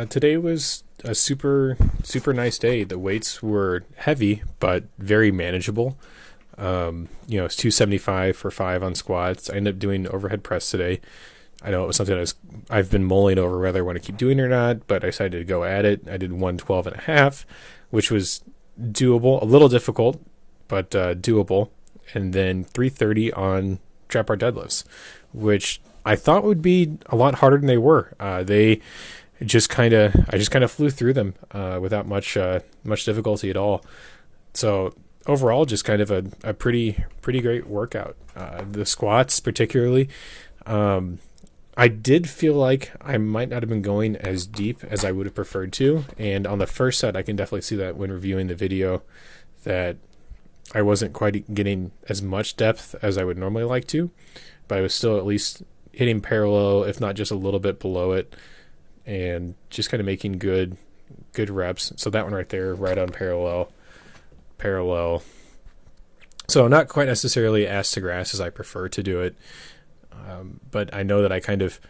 Today was a super nice day. The weights were heavy, but very manageable. It's 275 for 5 on squats. I ended up doing overhead press today. I know it was something I've been mulling over whether I want to keep doing it or not, but I decided to go at it. I did 112 and a half, which was doable, a little difficult, but doable. And then 330 on trap bar deadlifts, which I thought would be a lot harder than they were. They I just kind of flew through them without much difficulty at all. So overall, just kind of a pretty great workout. The squats particularly, I did feel like I might not have been going as deep as I would have preferred to. And on the first set, I can definitely see that when reviewing the video, that I wasn't quite getting as much depth as I would normally like to, but I was still at least hitting parallel, if not just a little bit below it, and just kind of making good reps. So that one right there, right on parallel. So not quite necessarily ass to grass as I prefer to do it, but I know that I kind of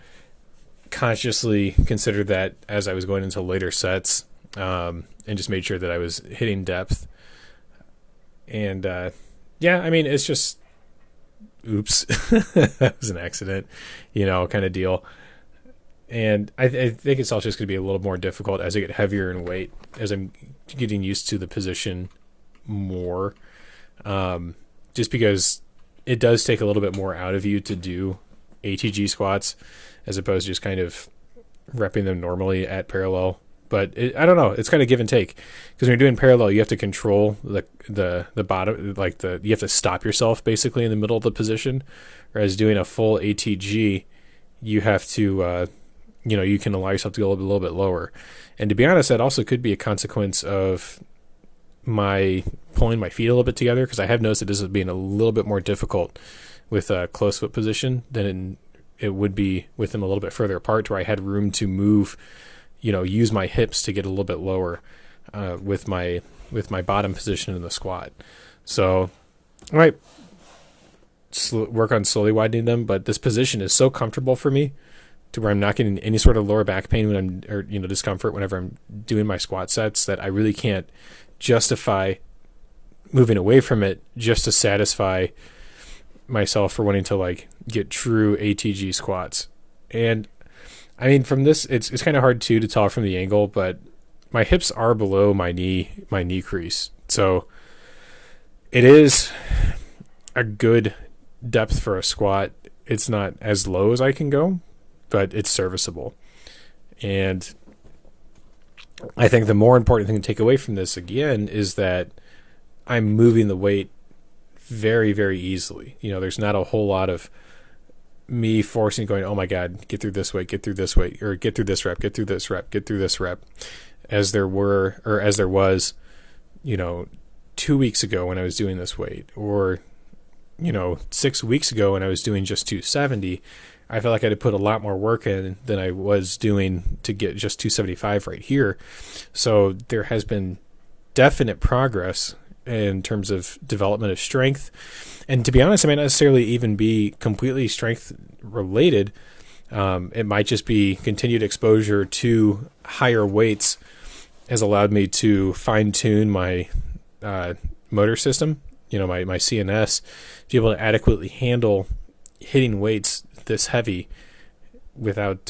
consciously considered that as I was going into later sets, and just made sure that I was hitting depth. And it's just, oops, that was an accident, kind of deal. And I think it's also just going to be a little more difficult as I get heavier in weight, as I'm getting used to the position more. Just because it does take a little bit more out of you to do ATG squats as opposed to just kind of repping them normally at parallel. But I don't know. It's kind of give and take, because when you're doing parallel, you have to control the bottom, you have to stop yourself basically in the middle of the position. Whereas doing a full ATG, you have to, you can allow yourself to go a little bit lower. And to be honest, that also could be a consequence of my pulling my feet a little bit together, because I have noticed that this is being a little bit more difficult with a close foot position than it would be with them a little bit further apart, where I had room to move, use my hips to get a little bit lower with my bottom position in the squat. So I might work on slowly widening them, but this position is so comfortable for me to where I'm not getting any sort of lower back pain discomfort whenever I'm doing my squat sets, that I really can't justify moving away from it just to satisfy myself for wanting to get true ATG squats. And I mean, from this, it's kind of hard to tell from the angle, but my hips are below my knee crease. So it is a good depth for a squat. It's not as low as I can go, but it's serviceable. And I think the more important thing to take away from this, again, is that I'm moving the weight very, very easily. There's not a whole lot of me forcing, going, oh my God, get through this weight, or get through this rep, get through this rep, as there was, 2 weeks ago when I was doing this weight, or, 6 weeks ago when I was doing just 270. I felt like I had to put a lot more work in than I was doing to get just 275 right here. So there has been definite progress in terms of development of strength. And to be honest, it might not necessarily even be completely strength related. It might just be continued exposure to higher weights has allowed me to fine tune my motor system, my CNS, to be able to adequately handle hitting weights this heavy without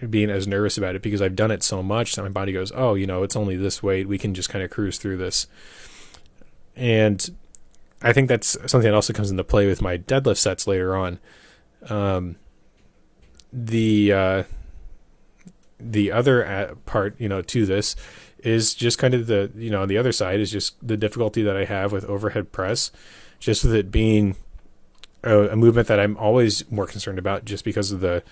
being as nervous about it, because I've done it so much that my body goes, oh, it's only this weight, we can just kind of cruise through this. And I think that's something that also comes into play with my deadlift sets later on. The other part, to this is just kind of the other side is just the difficulty that I have with overhead press, just with it being a movement that I'm always more concerned about, just because of the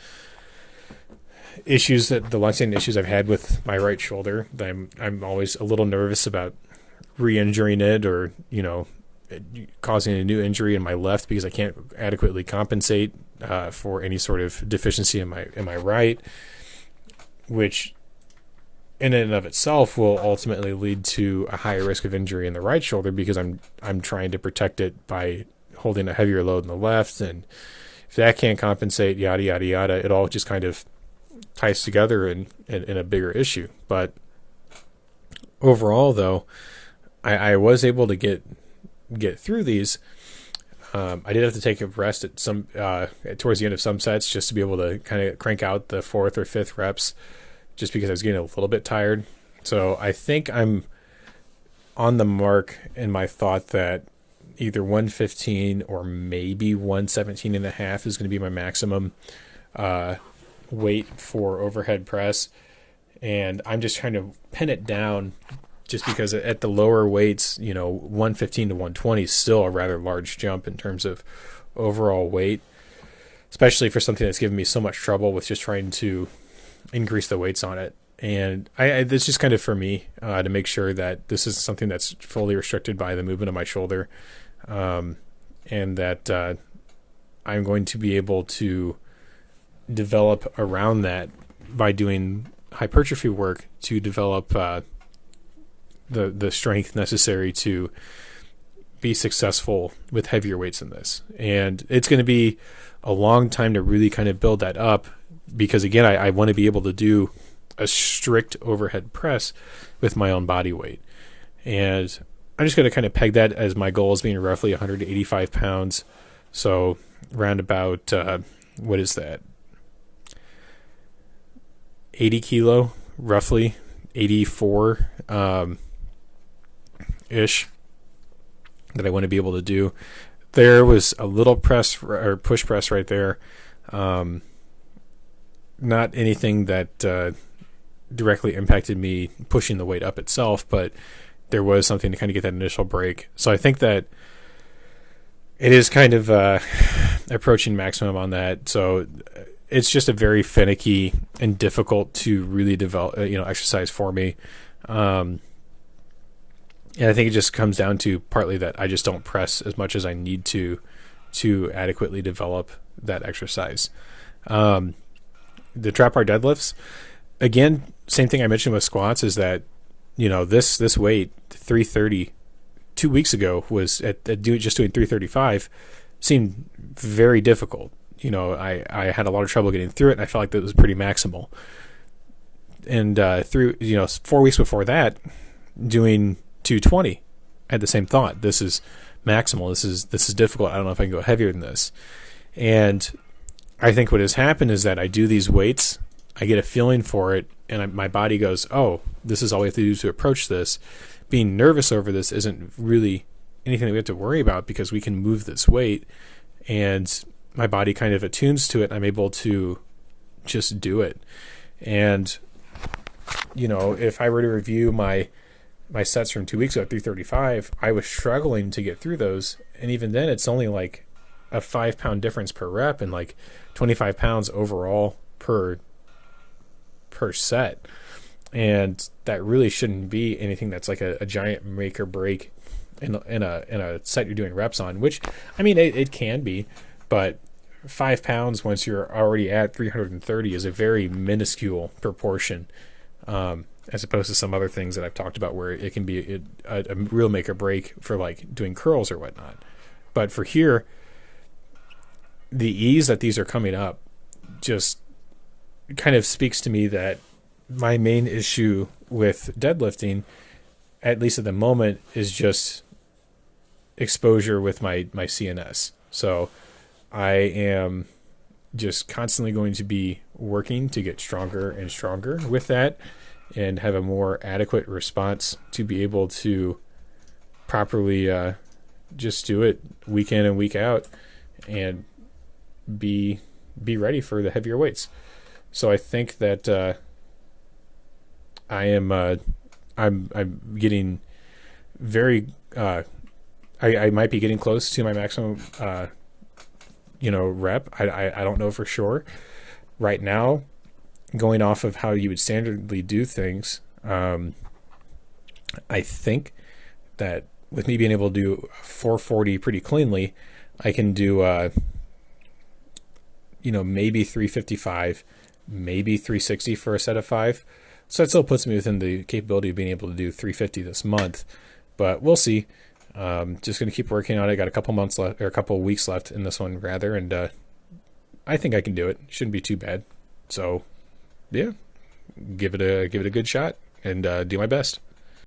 longstanding issues I've had with my right shoulder. I'm always a little nervous about re-injuring it, or causing a new injury in my left, because I can't adequately compensate for any sort of deficiency in my right, which in and of itself will ultimately lead to a higher risk of injury in the right shoulder, because I'm trying to protect it by holding a heavier load in the left. And if that can't compensate, yada, yada, yada, it all just kind of ties together in a bigger issue. But overall, though, I was able to get through these. I did have to take a rest at some towards the end of some sets just to be able to kind of crank out the fourth or fifth reps, just because I was getting a little bit tired. So I think I'm on the mark in my thought that either 115 or maybe 117 and a half is going to be my maximum weight for overhead press. And I'm just trying to pin it down, just because at the lower weights, 115 to 120 is still a rather large jump in terms of overall weight, especially for something that's given me so much trouble with just trying to increase the weights on it. And it's just kind of for me to make sure that this is something that's fully restricted by the movement of my shoulder, and that I'm going to be able to develop around that by doing hypertrophy work to develop the strength necessary to be successful with heavier weights than this. And it's going to be a long time to really kind of build that up, because again, I want to be able to do a strict overhead press with my own body weight. And I'm just going to kind of peg that as my goal as being roughly 185 pounds. So around about, what is that? 80 kilo, roughly 84 ish, that I want to be able to do. There was a little press or push press right there. Not anything that directly impacted me pushing the weight up itself, but there was something to kind of get that initial break. So I think that it is kind of approaching maximum on that. So it's just a very finicky and difficult to really develop, exercise for me. And I think it just comes down to partly that I just don't press as much as I need to adequately develop that exercise. The trap bar deadlifts, again, same thing I mentioned with squats, is that, this weight, 330, 2 weeks ago was just doing 335 seemed very difficult. I had a lot of trouble getting through it, and I felt like that was pretty maximal. And through 4 weeks before that, doing 220, I had the same thought. This is maximal. This is difficult. I don't know if I can go heavier than this. And I think what has happened is that I do these weights, I get a feeling for it, and my body goes, "Oh, this is all we have to do to approach this." Being nervous over this isn't really anything that we have to worry about, because we can move this weight, and my body kind of attunes to it, and I'm able to just do it. And if I were to review my sets from 2 weeks ago at 335, I was struggling to get through those, and even then it's only like a 5 pound difference per rep and like 25 pounds overall per set. And that really shouldn't be anything that's like a giant make or break in a set you're doing reps on, which, I mean, it can be, but 5 pounds once you're already at 330 is a very minuscule proportion, as opposed to some other things that I've talked about where it can be a real make or break for like doing curls or whatnot. But for here, the ease that these are coming up just kind of speaks to me that my main issue with deadlifting, at least at the moment, is just exposure with my CNS. So I am just constantly going to be working to get stronger and stronger with that, and have a more adequate response to be able to properly just do it week in and week out, and be ready for the heavier weights. So I think that I'm getting very I might be getting close to my maximum rep. I don't know for sure right now, going off of how you would standardly do things. I think that with me being able to do 440 pretty cleanly, I can do maybe 355, maybe 360 for a set of 5. So that still puts me within the capability of being able to do 350 this month, but we'll see. Just going to keep working on it. Got a couple months left, or a couple weeks left in this one rather, and I think I can do it. Shouldn't be too bad. So yeah, give it a good shot and do my best.